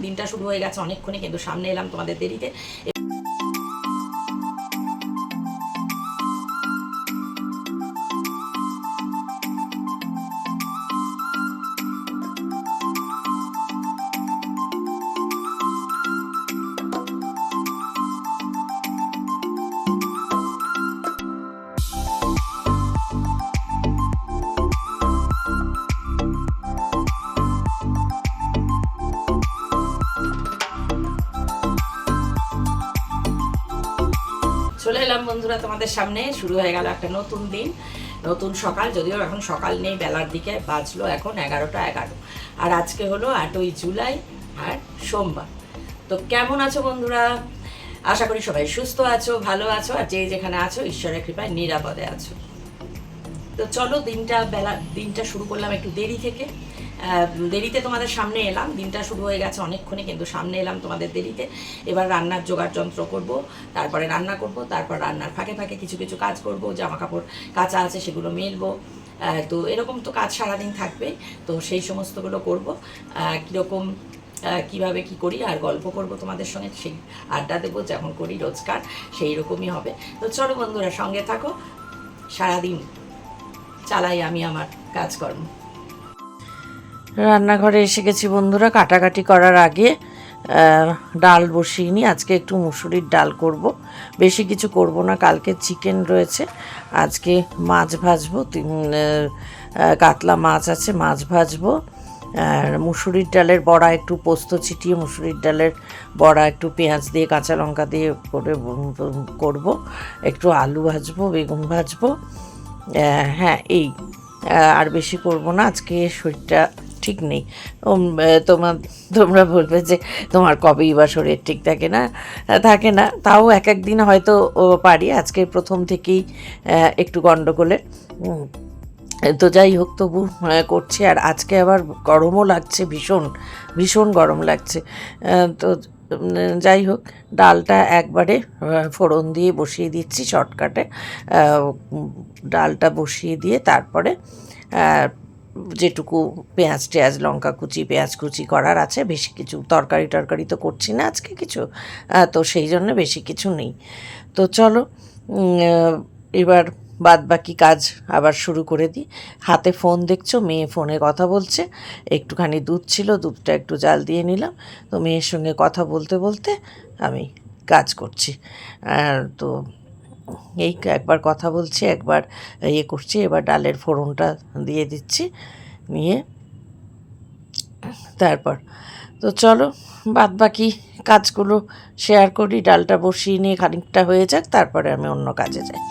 দিনটা শুরু হয়ে গেছে অনেকক্ষণে, কিন্তু সামনে এলাম তোমাদের দেরিতে। চলে এলাম বন্ধুরা তোমাদের সামনে, শুরু হয়ে গেল একটা নতুন দিন, নতুন সকাল। যদিও এখন সকাল নেই, বেলার দিকে বাজলো এখন 11টা 11। আর আজকে হলো 8ই জুলাই আর সোমবার। তো কেমন আছো বন্ধুরা? আশা করি সবাই সুস্থ আছো, ভালো আছো, আর যে যেখানে আছো ঈশ্বরের কৃপায় নিরাপদে আছো। তো চলো দিনটা শুরু করলাম একটু দেরি থেকে। দেরিতে তোমাদের সামনে এলাম, দিনটা শুরু হয়ে গেছে অনেকক্ষণে, কিন্তু সামনে এলাম তোমাদের দেরিতে। এবার রান্নার জোগাড় যন্ত্র করব, তারপরে রান্না করব, তারপর রান্নার ফাঁকে ফাঁকে কিছু কিছু কাজ করব, জামা কাপড় কাঁচা আছে সেগুলো মেলবো। তো এরকম তো কাজ সারাদিন থাকবেই, তো সেই সমস্তগুলো করব। কীরকম কীভাবে কী করি আর গল্প করব তোমাদের সঙ্গে, সেই আড্ডা দেবো যেমন করি রোজকার, সেই রকমই হবে। তো চলো বন্ধুরা সঙ্গে থাকো, সারাদিন চালাই আমি আমার কাজকর্ম। রান্নাঘরে এসে গেছি বন্ধুরা। কাটাকাটি করার আগে ডাল বসিয়ে নিই। আজকে একটু মুসুরির ডাল করব, বেশি কিছু করব না। কালকে চিকেন রয়েছে, আজকে মাছ ভাজবো, কাতলা মাছ আছে, মাছ ভাজবো। আর মুসুরির ডালের বড়া, একটু পোস্ত ছিটিয়ে মুসুরির ডালের বড়া একটু পেঁয়াজ দিয়ে কাঁচা লঙ্কা দিয়ে করে করব। একটু আলু ভাজবো, বেগুন ভাজবো। হ্যাঁ এই আর বেশি করব না, আজকে শরীরটা ঠিক নেই। তোমরা বলবে যে তোমার কবেই বা শরীর ঠিক থাকে না, তাও এক একদিন হয়তো পারি। আজকে প্রথম থেকেই একটু গণ্ডগোলে, তো যাই হোক তবু করছি। আর আজকে আবার গরমও লাগছে, ভীষণ ভীষণ গরম লাগছে। তো যাই হোক, ডালটা একবারে ফোড়ন দিয়ে বসিয়ে দিচ্ছি শর্টকাটে। ডালটা বসিয়ে দিয়ে তারপরে যেটুকু পেঁয়াজ লঙ্কা কুচি পেঁয়াজ কুচি করার আছে, বেশি কিছু তরকারি তো করছি না আজকে কিছু, তো সেই জন্য বেশি কিছু নেই। তো চলো এবার বাদ বাকি কাজ আবার শুরু করে দিই। হাতে ফোন দেখছো, মেয়ে ফোনে কথা বলছে। একটুখানি দুধ ছিল, দুধটা একটু জাল দিয়ে নিলাম। তো মেয়ের সঙ্গে কথা বলতে বলতে আমি কাজ করছি। তো এই একবার কথা বলছি, একবার করছি। এবার ডালের ফোড়নটা দিয়ে দিচ্ছি, নিয়ে তারপর তো চলো বাদ বাকি কাজগুলো শেয়ার করি। ডালটা বসিয়ে নিয়ে খানিকটা হয়ে যাক, তারপরে আমি অন্য কাজে যাই।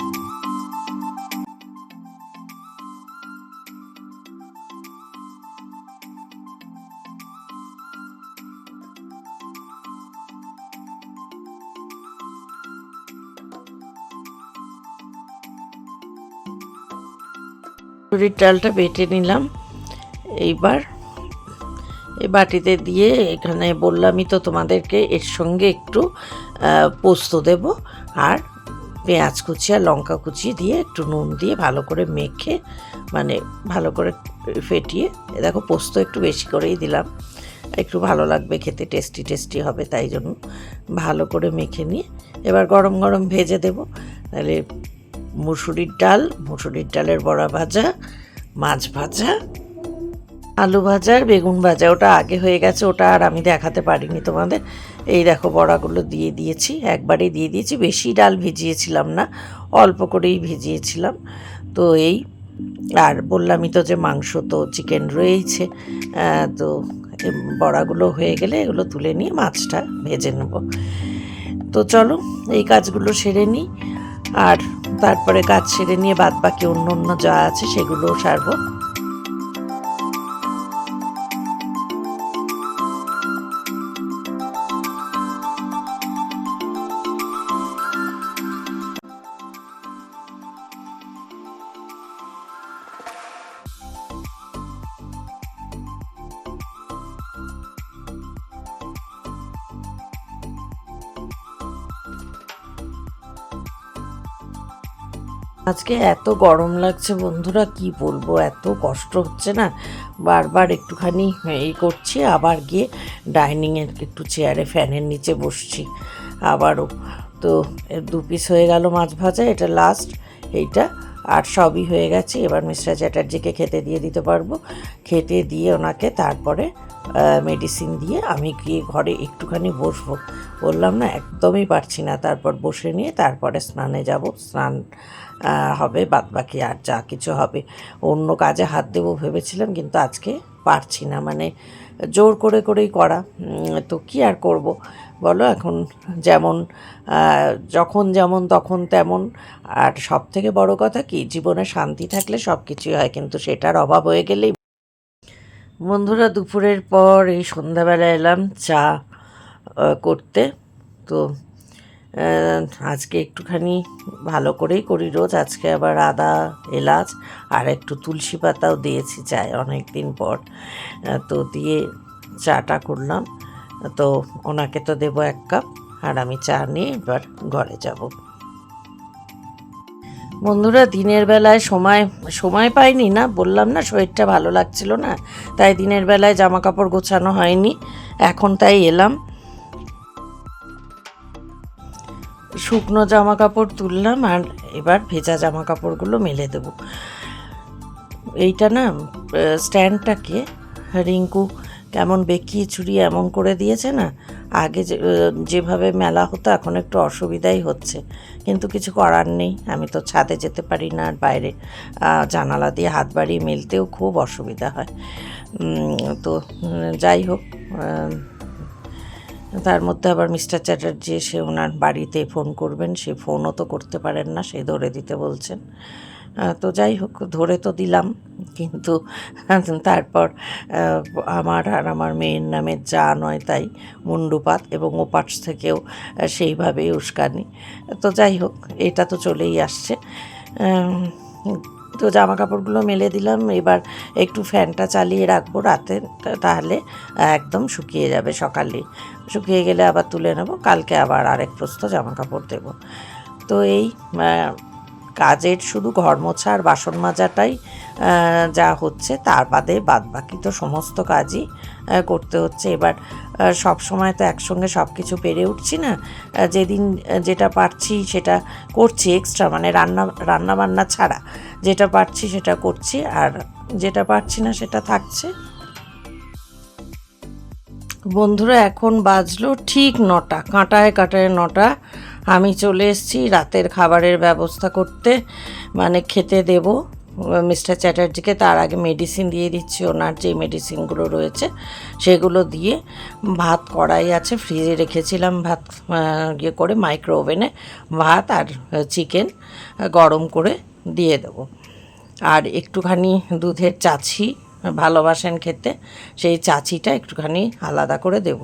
মুসুরির ডালটা বেটে নিলাম। এইবার এই বাটিতে দিয়ে, এখানে বললামই তো তোমাদেরকে, এর সঙ্গে একটু পোস্ত দেব, আর পেঁয়াজ কুচি আর লঙ্কা কুচি দিয়ে একটু নুন দিয়ে ভালো করে মেখে, মানে ভালো করে ফেটিয়ে, দেখো পোস্ত একটু বেশি করেই দিলাম, একটু ভালো লাগবে খেতে, টেস্টি হবে, তাই জন্য ভালো করে মেখে নিয়ে এবার গরম গরম ভেজে দেব। তাহলে মুসুরির ডালের বড়া ভাজা, মাছ ভাজা, আলু ভাজা আর বেগুন ভাজা, ওটা আগে হয়ে গেছে, ওটা আর আমি দেখাতে পারিনি তোমাদের। এই দেখো বড়াগুলো দিয়ে দিয়েছি, একবারেই দিয়ে দিয়েছি, বেশি ডাল ভিজিয়েছিলাম না, অল্প করেই ভিজিয়েছিলাম। তো এই আর বললামই তো যে মাংস তো চিকেন রয়েইছে। তো বড়াগুলো হয়ে গেলে এগুলো তুলে নিয়ে মাছটা ভেজে নেব। তো চলো এই কাজগুলো সেরে নিই, আর তারপরে কাজ সেরে নিয়ে বাদ বাকি অন্য যা আছে সেগুলোও সারবো। আজকে এত গরম লাগছে বন্ধুরা, কি বলবো, এত কষ্ট হচ্ছে না, বারবার একটুখানি এই করছি, আবার গিয়ে ডাইনিংয়ের একটু চেয়ারে ফ্যানের নিচে বসছি আবারও। তো 2 পিস হয়ে গেল মাছ ভাজা, এটা লাস্ট এইটা, আর সবই হয়ে গেছে। এবার মিস্টার চ্যাটার্জিকে খেতে দিয়ে দিতে পারবো। খেতে দিয়ে ওনাকে তারপরে মেডিসিন দিয়ে আমি গিয়ে ঘরে একটুখানি বসবো। বললাম না, একদমই পারছি না। তারপর বসে নিয়ে তারপরে স্নানে যাব, স্নান হবে, বাদবাকি আর যা কিছু হবে। অন্য কাজে হাত দেবো ভেবেছিলাম, কিন্তু আজকে পারছি না, মানে জোর করে করেই করা। তো কী আর করব বলো, এখন যেমন যখন যেমন তখন তেমন। আর সব থেকে বড় কথা কি, জীবনে শান্তি থাকলে সব কিছুই হয়, কিন্তু সেটার অভাব হয়ে গেলেই। বন্ধুরা, দুপুরের পর এই সন্ধ্যাবেলা এলাম চা করতে। তো আজকে একটুখানি ভালো করেই করি রোজ। আজকে আবার আদা, এলাচ আর একটু তুলসী পাতাও দিয়েছি চায় অনেক দিন পর। তো দিয়ে চাটা করলাম। তো ওনাকে তো দেবো 1 কাপ, আর আমি চা নিয়ে এবার ঘরে যাব। বন্ধুরা, দিনের বেলায় সময় পাইনি, না বললাম না শরীরটা ভালো লাগছিল না, তাই দিনের বেলায় জামা কাপড় গোছানো হয়নি। এখন তাই এলাম, শুকনো জামা কাপড় তুললাম, আর এবার ভেজা জামা কাপড়গুলো মেলে দেবো। এইটা না, স্ট্যান্ডটাকে রিঙ্কু কেমন বেঁকিয়ে চুরিয়ে এমন করে দিয়েছে না, আগে যেভাবে মেলা হতো এখন একটু অসুবিধাই হচ্ছে, কিন্তু কিছু করার নেই। আমি তো ছাদে যেতে পারি না, আর বাইরে জানালা দিয়ে হাত বাড়িয়ে মেলতেও খুব অসুবিধা হয়। তো যাই হোক, তার মধ্যে আবার মিস্টার চ্যাটার্জি এসে ওনার বাড়িতে ফোন করবেন, সে ফোনও তো করতে পারেন না, সে ধরে দিতে বলছেন। তো যাই হোক, ধরে তো দিলাম, কিন্তু তারপর আমার আর আমার মেয়ের নামে যা নয় তাই মুন্ডুপাত, এবং ওপাশ থেকেও সেইভাবেই উস্কানি। তো যাই হোক, এটা তো চলেই আসছে। তো জামা কাপড়গুলো মেলে দিলাম, এবার একটু ফ্যানটা চালিয়ে রাখবো রাতে, তাহলে একদম শুকিয়ে যাবে। সকালে শুকিয়ে গেলে আবার তুলে নেব, কালকে আবার আরেক প্রস্ত জামা কাপড় দেবো। তো এই কাজের শুধু ঘর মোছা আর বাসন মাজাটাই যা হচ্ছে, তার বাদ বাকি তো সমস্ত কাজই করতে হচ্ছে। এবার সব সময় তো একসঙ্গে সব কিছু পেরে উঠছি না, যেদিন যেটা পারছি সেটা করছি এক্সট্রা, মানে রান্না বান্না ছাড়া যেটা পারছি সেটা করছি, আর যেটা পারছি না সেটা থাকছে। বন্ধুরা, এখন বাজলো ঠিক 9টা, কাঁটায় কাঁটায় 9টা। আমি চলে এসেছি রাতের খাবারের ব্যবস্থা করতে, মানে খেতে দেব মিস্টার চ্যাটার্জিকে। তার আগে মেডিসিন দিয়ে দিচ্ছি, ওনার যে মেডিসিনগুলো রয়েছে সেগুলো দিয়ে। ভাত কড়াই আছে, ফ্রিজে রেখেছিলাম ভাত ইয়ে করে, মাইক্রো ওভেনে ভাত আর চিকেন গরম করে দিয়ে দেবো। আর একটুখানি দুধের চাছি ভালোবাসেন খেতে, সেই চাচিটা একটুখানি আলাদা করে দেব।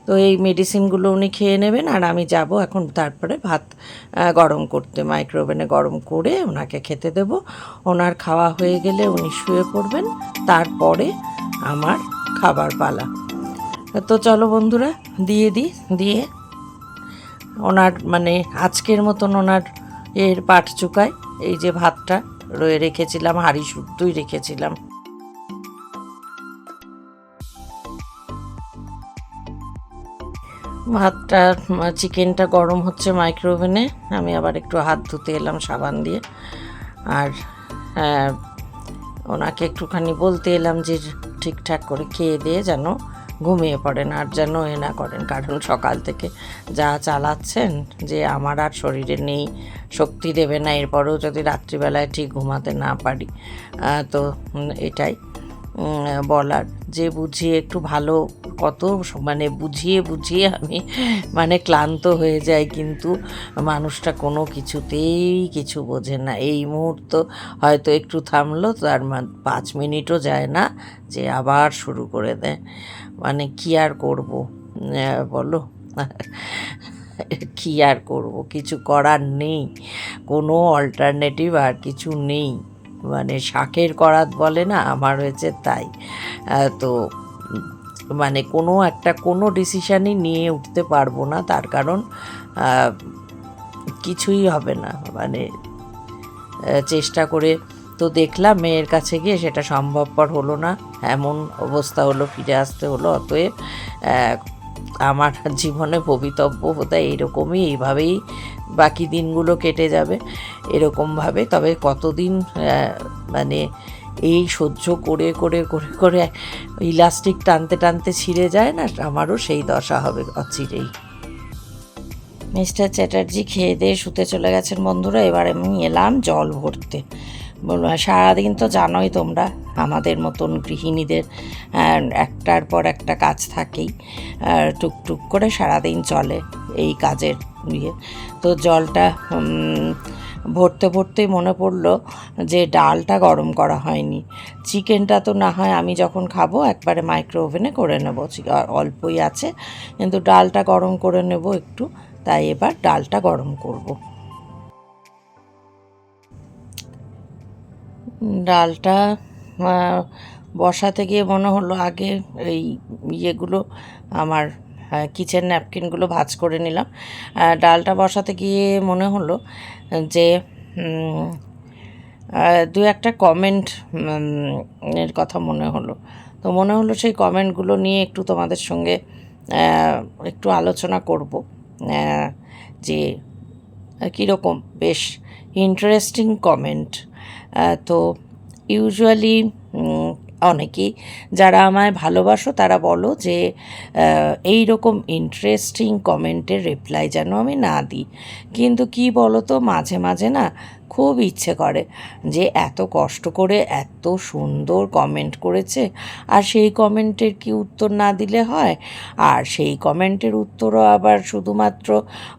তো এই মেডিসিনগুলো উনি খেয়ে নেবেন, আর আমি যাব এখন তারপরে ভাত গরম করতে, মাইক্রো ওভেনে গরম করে ওনাকে খেতে দেব। ওনার খাওয়া হয়ে গেলে উনি শুয়ে পড়বেন, তারপরে আমার খাবার পালা। তো চলো বন্ধুরা, দিয়ে ওনার মানে আজকের মতন ওনার পাট চুকায়। এই যে ভাতটা রেখেছিলাম, হাঁড়ি শুদ্ধই রেখেছিলাম। ভাতটা চিকেনটা গরম হচ্ছে মাইক্রো ওভেনে, আমি আবার একটু হাত ধুতে এলাম সাবান দিয়ে। আর ওনাকে একটুখানি বলতে এলাম যে ঠিকঠাক করে খেয়ে দিয়ে যেন ঘুমিয়ে পড়েন, আর যেন না করেন, কারণ সকাল থেকে যা চালাচ্ছেন যে আমার আর শরীরে নেই, শক্তি দেবে না এরপরেও যদি রাত্রিবেলায় ঠিক ঘুমাতে না পারি। তো এটাই বলার, যে বুঝিয়ে একটু ভালো, কত মানে বুঝিয়ে আমি মানে ক্লান্ত হয়ে যাই, কিন্তু মানুষটা কোনো কিছুতেই কিছু বোঝে না। এই মুহূর্ত হয়তো একটু থামলো, তার 5 মিনিটও যায় না যে আবার শুরু করে দেয়। মানে কী আর করবো বলো, কী আর করবো, কিছু করার নেই, কোনো অল্টারনেটিভ আর কিছু নেই। মানে শাকের করাত বলে না, আমার হয়েছে তাই। তো মানে কোনো ডিসিশানই নিয়ে উঠতে পারবো না, তার কারণ কিছুই হবে না, মানে চেষ্টা করে তো দেখলাম মেয়ের কাছে গিয়ে সেটা সম্ভবপর হলো না, এমন অবস্থা হলো, ফিরে আসতে হলো। অতএব আমার জীবনে ভবিতব্য বোধহয় এইরকমই, এইভাবেই বাকি দিনগুলো কেটে যাবে এরকমভাবে। তবে কতদিন মানে এই সহ্য করে করে করে করে ইলাস্টিক টানতে টানতে ছিঁড়ে যায় না, আমারও সেই দশা হবে অচিরেই। মিস্টার চ্যাটার্জি খেয়ে দিয়ে শুতে চলে গেছেন বন্ধুরা। এবার আমি এলাম জল ভরতে। সারাদিন তো জানোই তোমরা, আমাদের মতন গৃহিণীদের একটার পর একটা কাজ থাকেই, টুকটুক করে সারাদিন চলে এই কাজের ইয়ে। তো জলটা ভরতে ভরতেই মনে পড়লো যে ডালটা গরম করা হয়নি। চিকেনটা তো না হয় আমি যখন খাবো একবারে মাইক্রো ওভেনে করে নেবো, অল্পই আছে, কিন্তু ডালটা গরম করে নেব একটু। তাই এবার ডালটা গরম করব। ডালটা বসাতে গিয়ে মনে হলো আগে এই ইয়েগুলো আমার কিচেন ন্যাপকিনগুলো ভাঁজ করে নিলাম। ডালটা বসাতে গিয়ে মনে হলো যে দু একটা কমেন্ট এর কথা মনে হলো। তো মনে হলো সেই কমেন্টগুলো নিয়ে একটু তোমাদের সঙ্গে একটু আলোচনা করব, যে কীরকম বেশ ইন্টারেস্টিং কমেন্ট। তো ইউজুয়ালি অনেকেই যারা আমায় ভালোবাসো তারা বলো যে এই রকম ইন্টারেস্টিং কমেন্টের রিপ্লাই যেন আমি না দিই, কিন্তু কি বলো তো, মাঝে মাঝে না খুব ইচ্ছে করে যে এত কষ্ট করে এত সুন্দর কমেন্ট করেছে, আর সেই কমেন্টের কি উত্তর না দিলে হয়? আর সেই কমেন্টের উত্তরও আবার শুধুমাত্র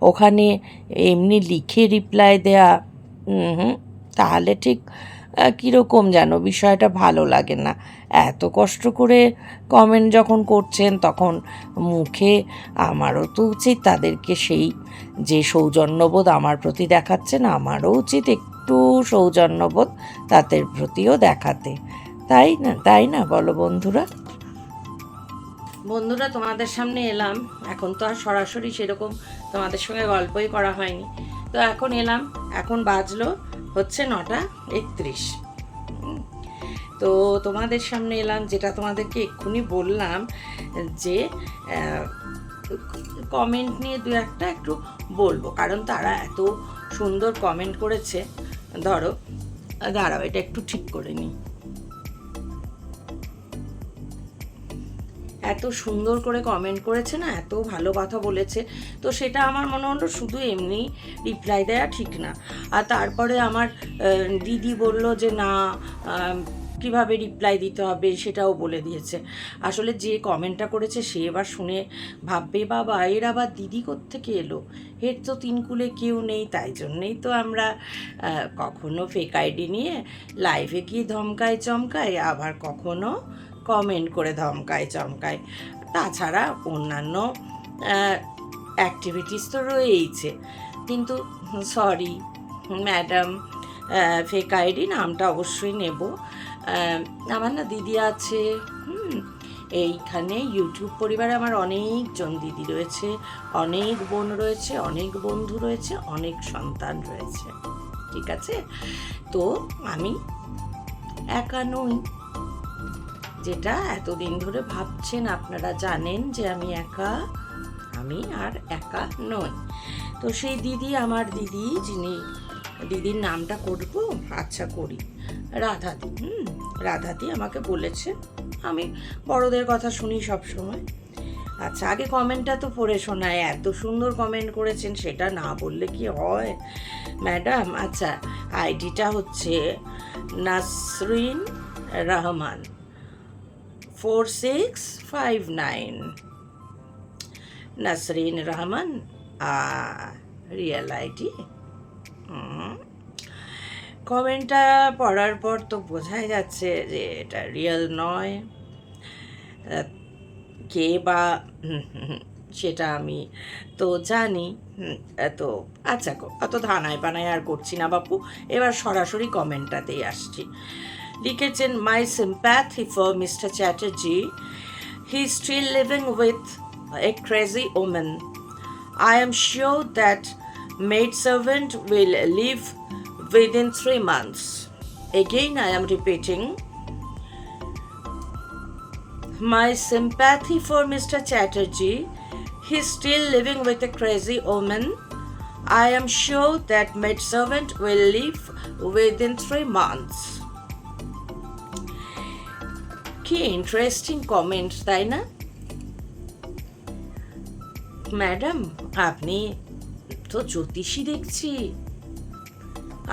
ওখানে এমনি লিখে রিপ্লাই দেয়া, তাহলে ঠিক কীরকম যেন বিষয়টা ভালো লাগে না। এত কষ্ট করে কমেন্ট যখন করছেন তখন মুখে আমারও তো উচিত তাদেরকে সেই যে সৌজন্যবোধ আমার প্রতি দেখাচ্ছেন, আমারও উচিত একটু সৌজন্যবোধ তাদের প্রতিও দেখাতে, তাই না বলো বন্ধুরা? বন্ধুরা, তোমাদের সামনে এলাম, এখন তো আর সরাসরি সেরকম তোমাদের সঙ্গে গল্পই করা হয়নি, তো এখন এলাম, এখন বাজলো হচ্ছে 9:31। তো তোমাদের সামনে এলাম, যেটা তোমাদেরকে এক্ষুনি বললাম যে কমেন্ট নিয়ে দু একটা একটু বলবো, কারণ তারা এত সুন্দর কমেন্ট করেছে। দাঁড়াও এটা একটু ঠিক করে নিই। এত সুন্দর করে কমেন্ট করেছে না, এত ভালো কথা বলেছে, তো সেটা আমার মনে হলো শুধু এমনি রিপ্লাই দেওয়া ঠিক না। আর তারপরে আমার দিদি বলল যে না, কীভাবে রিপ্লাই দিতে হবে সেটাও বলে দিয়েছে। আসলে যে কমেন্টটা করেছে সে এবার শুনে ভাববে, বাবা এর আবার দিদি কোত্থেকে এলো, এর তো তিনকুলে কেউ নেই, তাই জন্যেই তো আমরা কখনো ফেক আইডি নিয়ে লাইভে গিয়ে ধমকাই চমকাই, আবার কখনো কমেন্ট করে ধমকায় চমকায়। তাছাড়া অন্যান্য অ্যাক্টিভিটিস তো রয়েইছে, কিন্তু সরি ম্যাডাম, ফেক আইডি নামটা অবশ্যই নেব। আমার না দিদি আছে, এইখানে ইউটিউব পরিবারে আমার অনেকজন দিদি রয়েছে, অনেক বোন রয়েছে, অনেক বন্ধু রয়েছে, অনেক সন্তান রয়েছে, ঠিক আছে? তো আমি একা নই, যেটা এতদিন ধরে ভাবছেন আপনারা জানেন যে আমি আর একা নই। তো সেই দিদি, আমার দিদি, যিনি দিদির নামটা করব, আচ্ছা করি, রাধাদি। রাধাদি আমাকে বলেছে, আমি বড়দের কথা শুনি সব সময়। আচ্ছা আগে কমেন্টটা তো পড়ে শোনায়, এত সুন্দর কমেন্ট করেছেন, সেটা না বললে কি হয় ম্যাডাম? আচ্ছা, আইডিটা হচ্ছে নাসরিন রহমান 4659, নাসরিন রহমান রিয়েল আইডি। কমেন্টটা পড়ার পর তো বোঝাই যাচ্ছে যে এটা রিয়েল নয়, কে বা সেটা আমি তো জানি। তো আচ্ছা, অত ধানায় পানায় আর করছি না বাপু, এবার সরাসরি কমেন্টটাতেই আসছি। লিখেছেন, মাই sympathy for Mr. Chatterjee. He is still living with a crazy woman. I am sure that maidservant will live within 3 months. Again, I am repeating, my sympathy for Mr. Chatterjee. He's still living with a crazy woman. I am sure that maidservant will leave within 3 months. কি interesting comment, তাই না? Madam, আপনি তো জ্যোতিষী দেখছি।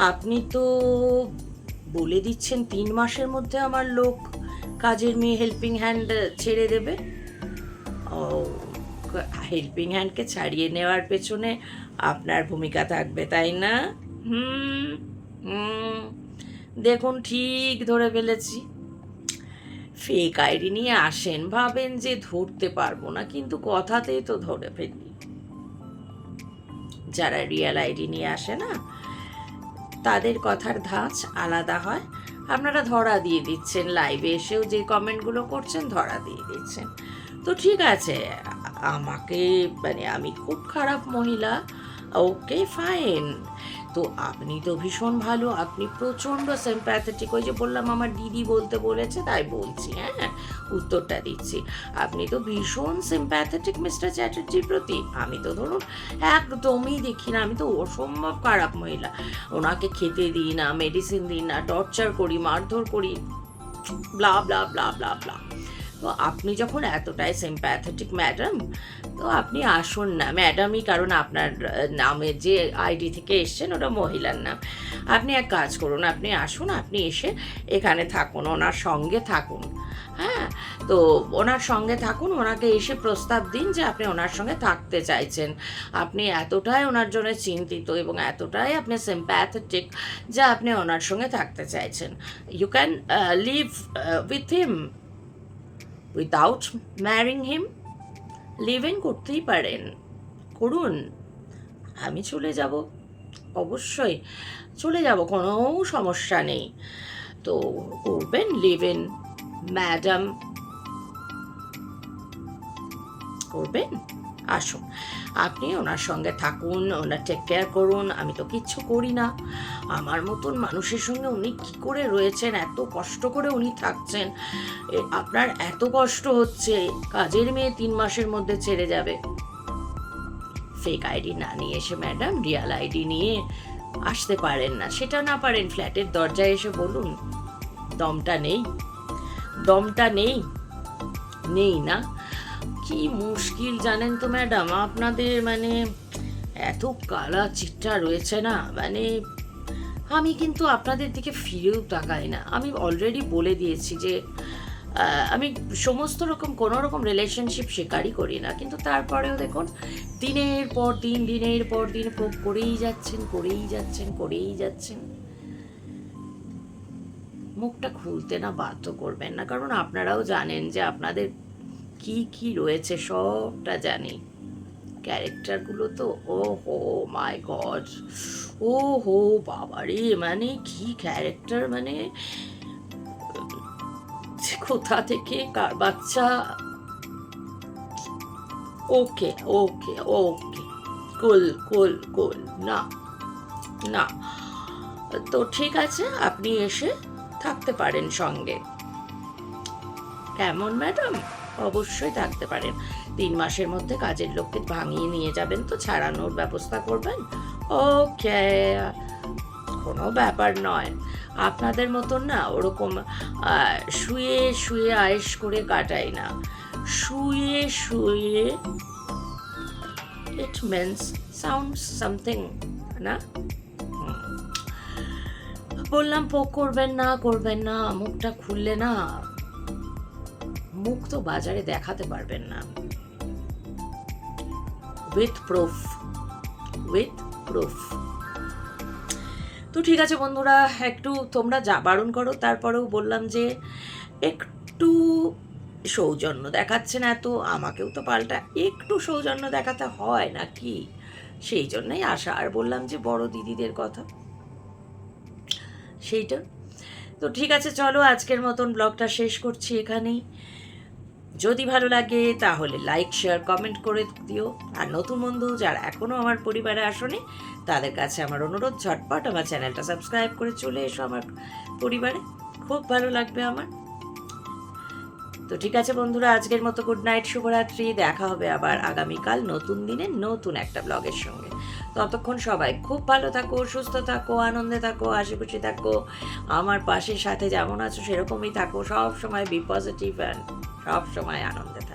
আপনি তো বলে দিচ্ছেন 3 মাসের মধ্যে আমার লোক কাজের মেয়ে হেল্পিং হ্যান্ড ছেড়ে দেবে। ও, হেল্পিং হ্যান্ডকে ছাড়িয়ে নেওয়ার পেছনে আপনার ভূমিকা থাকবে, তাই না? হুম হুম, দেখুন ঠিক ধরে ফেলেছি। ফেক আইডি নিয়ে আসেন, ভাবেন যে ধরতে পারবো না, কিন্তু কথাতেই তো ধরে ফেলি। যারা রিয়েল আইডি নিয়ে আসে না, তাদের কথার ধাঁচ আলাদা হয়। আপনারা ধরা দিয়ে দিচ্ছেন, লাইভে এসেও যে কমেন্টগুলো করছেন ধরা দিয়ে দিচ্ছেন। তো ঠিক আছে, আমাকে মানে আমি খুব খারাপ মহিলা, ওকে ফাইন। তো আপনি তো ভীষণ ভালো, আপনি প্রচণ্ড সিম্প্যাথেটিক। ওই যে বললাম আমার দিদি বলতে বলেছে তাই বলছি, হ্যাঁ উত্তরটা দিচ্ছি। আপনি তো ভীষণ সিম্প্যাথেটিক মিস্টার চ্যাটার্জির প্রতি। আমি তো ধরুন একদমই দেখি না, আমি তো অসম্ভব খারাপ মহিলা। ওনাকে খেতে দিই না, মেডিসিন দিই না, টর্চার করি, মারধর করি, ব্লা ব্লা ব্লা ব্লা ব্লা। তো আপনি যখন এতটাই সিম্প্যাথেটিক ম্যাডাম, তো আপনি আসুন না। ম্যাডামই কারণ আপনার নামে যে আইডি থেকে এসছেন ওটা মহিলার নাম। আপনি এক কাজ করুন, আপনি আসুন, আপনি এসে এখানে থাকুন, ওনার সঙ্গে থাকুন। হ্যাঁ, তো ওনার সঙ্গে থাকুন, ওনাকে এসে প্রস্তাব দিন যে আপনি ওনার সঙ্গে থাকতে চাইছেন। আপনি এতটাই ওনার জন্য চিন্তিত এবং এতটাই আপনি সিম্প্যাথেটিক যে আপনি ওনার সঙ্গে থাকতে চাইছেন। You can live with him without marrying him. Live in করতেই পারেন, করুন। আমি চলে যাব, অবশ্যই চলে যাব, কোনো সমস্যা নেই। তো করবেন লিভ ইন ম্যাডাম, করবেন। আসুন, আপনি ওনার সঙ্গে থাকুন, ওনার টেক কেয়ার করুন। আমি তো কিচ্ছু করি না। আমার মতন মানুষের সঙ্গে উনি কী করে রয়েছেন, এত কষ্ট করে উনি থাকছেন। আপনার এত কষ্ট হচ্ছে, কাজের মেয়ে 3 মাসের মধ্যে ছেড়ে যাবে। ফেক আইডি না নিয়ে এসে ম্যাডাম রিয়াল আইডি নিয়ে আসতে পারেন না। সেটা না পারেন, ফ্ল্যাটের দরজায় এসে বলুন। দমটা নেই, দমটা নেই, নেই না? কি মুশকিল জানেন তো ম্যাডাম, আপনাদের মানে এত কালা চিট্টা রয়েছে না, মানে আমি কিন্তু আপনাদের দিকে ফিরেও তাকাই না। আমি অলরেডি বলে দিয়েছি যে আমি সমস্ত রকম কোনো রকম রিলেশনশিপ স্বীকারই করি না, কিন্তু তারপরেও দেখুন দিনের পর দিন প্রোভ করেই যাচ্ছেন, করেই যাচ্ছেন, করেই যাচ্ছেন। মুখটা খুলতে না বাধ্য করবেন না, কারণ আপনারাও জানেন যে আপনাদের কি কি রয়েছে, সবটা জানি। ক্যারেক্টারগুলো তো ও হো মাই গড, ও হো বাবারে, মানে কি ক্যারেক্টার, মানে কোথা থেকে কার বাচ্চা। ওকে ওকে ওকে, কুল কুল কুল, না না। তো ঠিক আছে, আপনি এসে থাকতে পারেন সঙ্গে। কেমন ম্যাডাম? অবশ্যই থাকতে পারেন। 3 মাসের মধ্যে কাজের লোককে ভাঙিয়ে নিয়ে যাবেন তো ছাড়ানোর ব্যবস্থা করবেন। ওকে, কোনো ব্যাপার নয়। আপনাদের মতন না ওরকম শুয়ে শুয়ে আয়েশ করে কাটাই না। শুয়ে শুয়ে ইট মিনস সাউন্ডস সামথিং, না? বললাম পোক করবেন না, করবেন না। মুখটা খুললে না, মুখ তো বাজারে দেখাতে পারবেন না। With proof, with proof. তো ঠিক আছে বন্ধুরা, একটু তোমরা যা বারণ করো, তারপরেও বললাম যে একটু সৌজন্য দেখাচ্ছে না, এত আমাকেও তো পাল্টা একটু সৌজন্য দেখাতে হয় নাকি? সেই জন্যই আসা। আর বললাম যে বড় দিদিদের কথা, সেইটা। তো ঠিক আছে, চলো আজকের মতন ব্লগটা শেষ করছি এখানেই। যদি ভালো লাগে তাহলে লাইক শেয়ার কমেন্ট করে দিও। আর নতুন বন্ধু যারা এখনও আমার পরিবারে আসেনি তাদের কাছে আমার অনুরোধ, ঝটপট আমার চ্যানেলটা সাবস্ক্রাইব করে চলে এসো আমার পরিবারে, খুব ভালো লাগবে আমার। তো ঠিক আছে বন্ধুরা, আজকের মতো গুড নাইট, শুভরাত্রি। দেখা হবে আবার আগামীকাল নতুন দিনে নতুন একটা ব্লগের সঙ্গে। ততক্ষণ সবাই খুব ভালো থাকো, সুস্থ থাকো, আনন্দে থাকো, হাসি খুশি থাকো, আমার পাশের সাথে যেমন আছো সেরকমই থাকো, সব সময় বি পজিটিভ অ্যান্ড সব সময় আনন্দে থাকো।